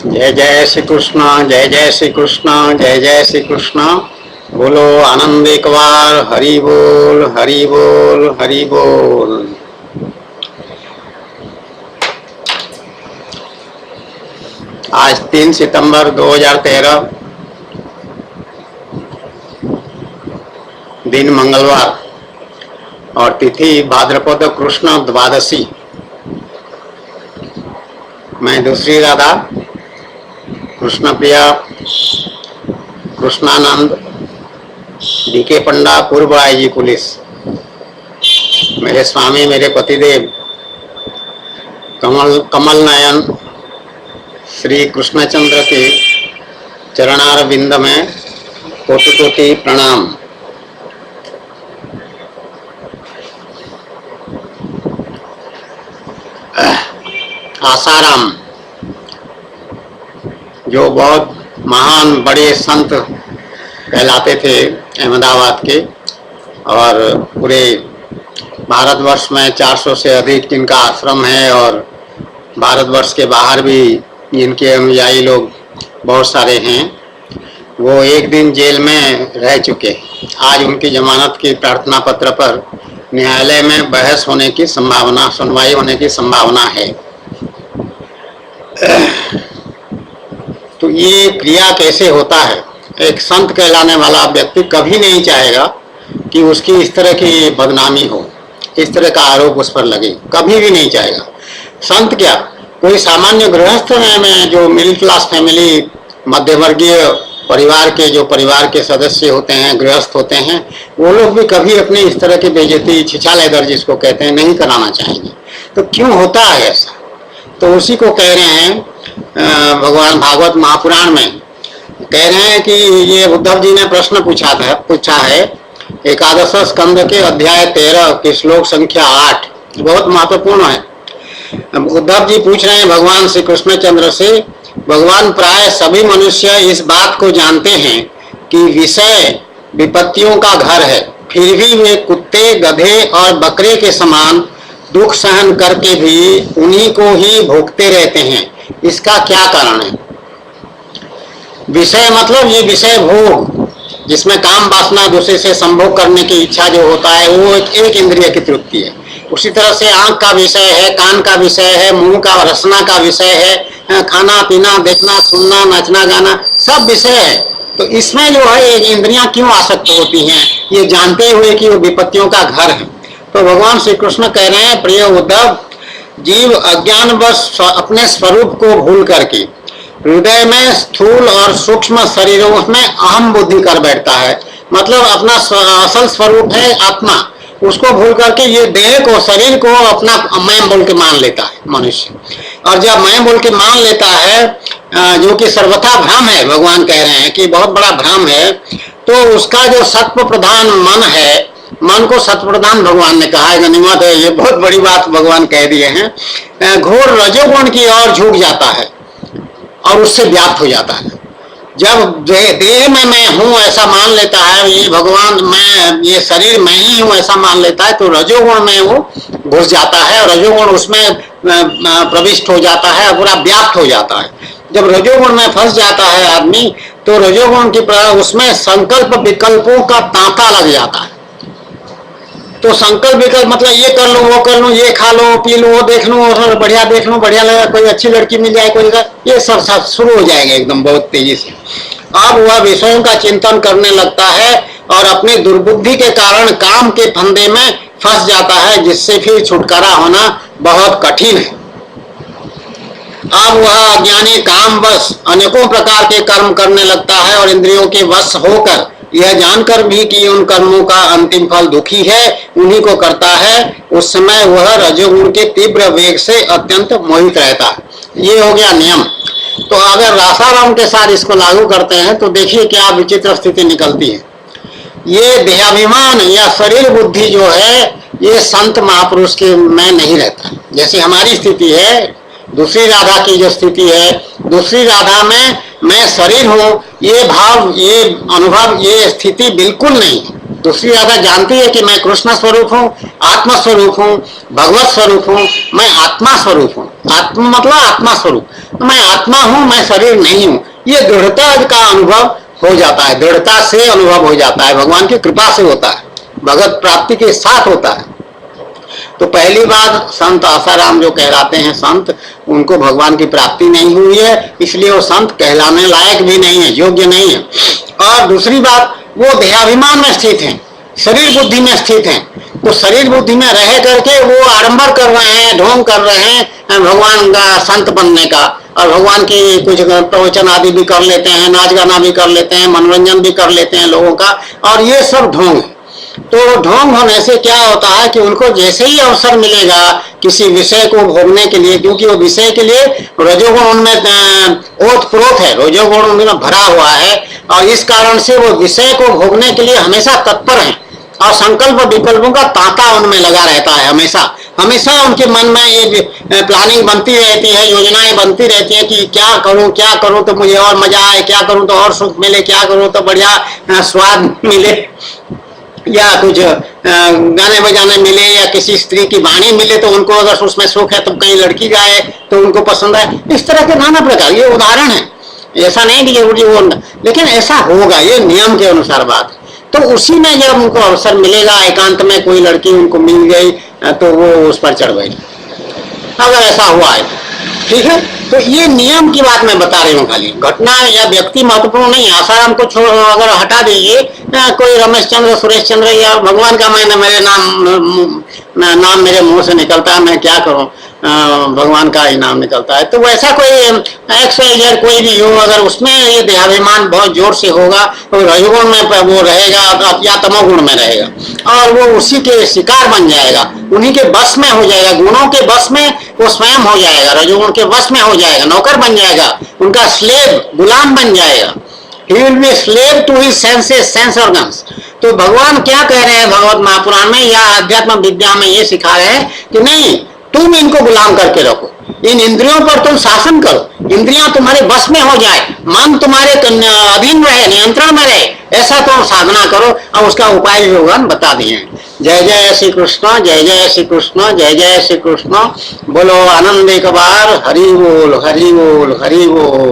जय जय श्री कृष्ण, जय जय श्री कृष्ण, जय जय श्री कृष्ण। बोलो आनंद एक बार, हरि बोल हरि बोल हरि बोल। आज 3 सितंबर 2013, दिन मंगलवार और तिथि भाद्रपद कृष्ण द्वादशी। मैं दूसरी राधा कृष्ण प्रिया कृष्णानंद डीके पंडा पूर्व आईजी पुलिस, मेरे स्वामी मेरे पतिदेव कमल नयन श्री कृष्णचंद्र के चरणार बिंद में कोटि कोटि प्रणाम। आसाराम जो बहुत महान बड़े संत कहलाते थे अहमदाबाद के, और पूरे भारतवर्ष में 400 से अधिक जिनका आश्रम है, और भारतवर्ष के बाहर भी जिनके अनुयायी लोग बहुत सारे हैं, वो एक दिन जेल में रह चुके। आज उनकी जमानत की प्रार्थना पत्र पर न्यायालय में बहस होने की संभावना, सुनवाई होने की संभावना है। तो ये क्रिया कैसे होता है? एक संत कहलाने वाला व्यक्ति कभी नहीं चाहेगा कि उसकी इस तरह की बदनामी हो, इस तरह का आरोप उस पर लगे, कभी भी नहीं चाहेगा। संत क्या, कोई सामान्य गृहस्थ में जो मिडिल क्लास फैमिली, मध्यवर्गीय परिवार के जो परिवार के सदस्य होते हैं, गृहस्थ होते हैं, वो लोग भी कभी अपने इस तरह की बेइज्जती, छिछालेदर जिसको कहते हैं, नहीं कराना चाहेंगे। तो क्यों होता है ऐसा? तो उसी को कह रहे हैं भगवान भागवत महापुराण में कह रहे हैं कि ये उद्धव जी ने प्रश्न पूछा है एकादश स्कंद के अध्याय 13 की श्लोक संख्या 8, बहुत महत्वपूर्ण है। उद्धव जी पूछ रहे हैं भगवान श्री कृष्णचंद्र से, भगवान प्राय सभी मनुष्य इस बात को जानते हैं कि विषय विपत्तियों का घर है, फिर भी वे कुत्ते, गधे और बकरे के समान दुख सहन करके भी उन्हीं को ही भोगते रहते हैं। इसका क्या कारण है? विषय मतलब ये विषय भोग, जिसमें काम वासना, दूसरे से संभोग करने की इच्छा जो होता है, वो एक इंद्रिय की तृप्ति है। उसी तरह से आंख का विषय है, कान का विषय है, मुंह का रसना का विषय है, खाना पीना, देखना सुनना, नाचना गाना सब विषय है। तो इसमें जो है इंद्रियां क्यों आसक्त होती हैं, ये जानते हुए कि वो विपत्तियों का घर है। तो भगवान श्री कृष्ण कह रहे हैं, प्रिय उद्धव, जीव अज्ञानवश अपने स्वरूप को भूल करके हृदय में स्थूल और सूक्ष्म शरीरों में अहम बुद्धि कर बैठता है। मतलब अपना असल स्वरूप है आत्मा, उसको भूल करके ये देह को, शरीर को अपना मैं बोल के मान लेता है मनुष्य। और जब मैं बोल के मान लेता है, जो कि सर्वथा भ्रम है, भगवान कह रहे हैं कि बहुत बड़ा भ्रम है, तो उसका जो सत्व प्रधान मन है, मन को सत्व प्रधान भगवान ने कहा है, गनीमत है, ये बहुत बड़ी बात भगवान कह दिए हैं, घोर रजोगुण की ओर झुक जाता है और उससे व्याप्त हो जाता है। जब देह में मैं हूं ऐसा मान लेता है, ये भगवान मैं, ये शरीर मैं ही हूं ऐसा मान लेता है, तो रजोगुण में वो घुस जाता है और रजोगुण उसमें प्रविष्ट हो जाता है, पूरा व्याप्त हो जाता है। जब रजोगुण में फंस जाता है आदमी, तो रजोगुण की उसमें संकल्प विकल्पों का तांता लग जाता है। तो संकल्प विकल्प मतलब ये कर लो, वो कर लो, ये खा लो, पी लो, वो देख लो, और बढ़िया देख लो, बढ़िया लगा, कोई अच्छी लड़की मिल जाए, कोई ये सब शुरू हो जाएगा एकदम बहुत तेजी से। अब वह विषयों का चिंतन करने लगता है और अपनी दुर्बुद्धि के कारण काम के फंदे में फंस जाता है, जिससे फिर छुटकारा होना बहुत कठिन है। अब वह अज्ञानी काम वश अनेकों प्रकार के कर्म करने लगता है और इंद्रियों के वश होकर यह जानकर भी कि उन कर्मों का अंतिम फल दुखी है, उन्हीं को करता है। उस समय वह रजोगुण के तीव्र वेग से अत्यंत मोहित रहता है। ये हो गया नियम। तो अगर रासाराम के साथ इसको लागू करते हैं तो देखिए क्या विचित्र स्थिति निकलती है। ये देहाभिमान या शरीर बुद्धि जो है, ये संत महापुरुष के में नहीं रहता। जैसे हमारी स्थिति है, दूसरी राधा की जो स्थिति है, दूसरी राधा में मैं शरीर हूं, ये भाव, ये अनुभव, ये स्थिति बिल्कुल नहीं है। दूसरी आत्मा जानती है कि मैं कृष्ण स्वरूप हूँ, आत्मा स्वरूप हूँ, भगवत स्वरूप हूँ, मैं आत्मा स्वरूप हूँ। आत्मा मतलब आत्मा स्वरूप, मैं आत्मा हूँ, मैं शरीर नहीं हूँ। ये दृढ़ता का अनुभव हो जाता है, दृढ़ता से अनुभव हो जाता है, भगवान की कृपा से होता है, भगवत प्राप्ति के साथ होता है। तो पहली बात, संत आसाराम जो कहलाते हैं संत, उनको भगवान की प्राप्ति नहीं हुई है, इसलिए वो संत कहलाने लायक भी नहीं है, योग्य नहीं है। और दूसरी बात, वो देहाभिमान में स्थित हैं, शरीर बुद्धि में स्थित हैं। तो शरीर बुद्धि में रह करके वो आडंबर कर रहे हैं, ढोंग कर रहे हैं भगवान का संत बनने का, और भगवान की कुछ प्रवचन आदि भी कर लेते हैं, नाच गाना भी कर लेते हैं, मनोरंजन भी कर लेते हैं लोगों का, और ये सब ढोंग है। तो ढोंग होने से क्या होता है कि उनको जैसे ही अवसर मिलेगा किसी विषय को भोगने के लिए, क्योंकि वो विषय के लिए रजोगुण उनमें ओतप्रोत है, रजोगुण उनमें भरा हुआ है, और इस कारण से वो विषय को भोगने के लिए हमेशा तत्पर हैं, और संकल्प विकल्पों का तांता उनमें लगा रहता है। हमेशा हमेशा उनके मन में ये प्लानिंग बनती रहती है, योजनाएं बनती रहती है कि क्या करूं तो मुझे और मजा आए, क्या करूं तो और सुख मिले, क्या करूं तो बढ़िया स्वाद मिले, या कुछ गाने बजाने मिले, या किसी स्त्री की वाणी मिले तो उनको अगर उसमें सुख है, तो कहीं लड़की गाए तो उनको पसंद आए। इस तरह के नाना प्रकार, ये उदाहरण है, ऐसा नहीं कि जरूरी वो, लेकिन ऐसा होगा, ये नियम के अनुसार बात है। तो उसी में जब उनको अवसर मिलेगा, एकांत में कोई लड़की उनको मिल गई तो वो उस पर चढ़ गई, अगर ऐसा हुआ है, ठीक है। तो ये नियम की बात मैं बता रही हूँ, खाली घटना या व्यक्ति महत्वपूर्ण नहीं। आसाराम को अगर हटा दीजिए, कोई रमेश चंद्र, सुरेश चंद्र, या भगवान का मेरे नाम मेरे मुंह से निकलता है, मैं क्या करूं, भगवान का ही नाम निकलता है। तो वैसा कोई एक्स कोई भी हो, अगर उसमें ये देहाभिमान बहुत जोर से होगा, तो रजोगुण में वो रहेगा या तमोगुण में रहेगा, और वो उसी के शिकार बन जाएगा, उन्हीं के बस में हो जाएगा, गुणों के बस में वो स्वयं हो जाएगा, रजोगुण के बस में हो जाएगा, नौकर बन जाएगा, उनका स्लेव, गुलाम बन जाएगा। He will be slave to his senses, sense organs। तो भगवान क्या कह रहे हैं भगवत महापुराण में या अध्यात्म विद्या में, ये सिखा रहे हैं कि नहीं, तुम इनको गुलाम करके रखो, इन इंद्रियों पर तुम शासन करो, इंद्रियां तुम्हारे बस में हो जाए, मन तुम्हारे अधीन रहे, नियंत्रण में रहे, ऐसा तुम साधना करो। और उसका उपाय भी भगवान बता दिए। जय जय श्री कृष्ण, जय जय श्री कृष्ण, जय जय श्री कृष्ण। बोलो आनंद एक बार, हरि बोल, हरि बोल, हरि बोल।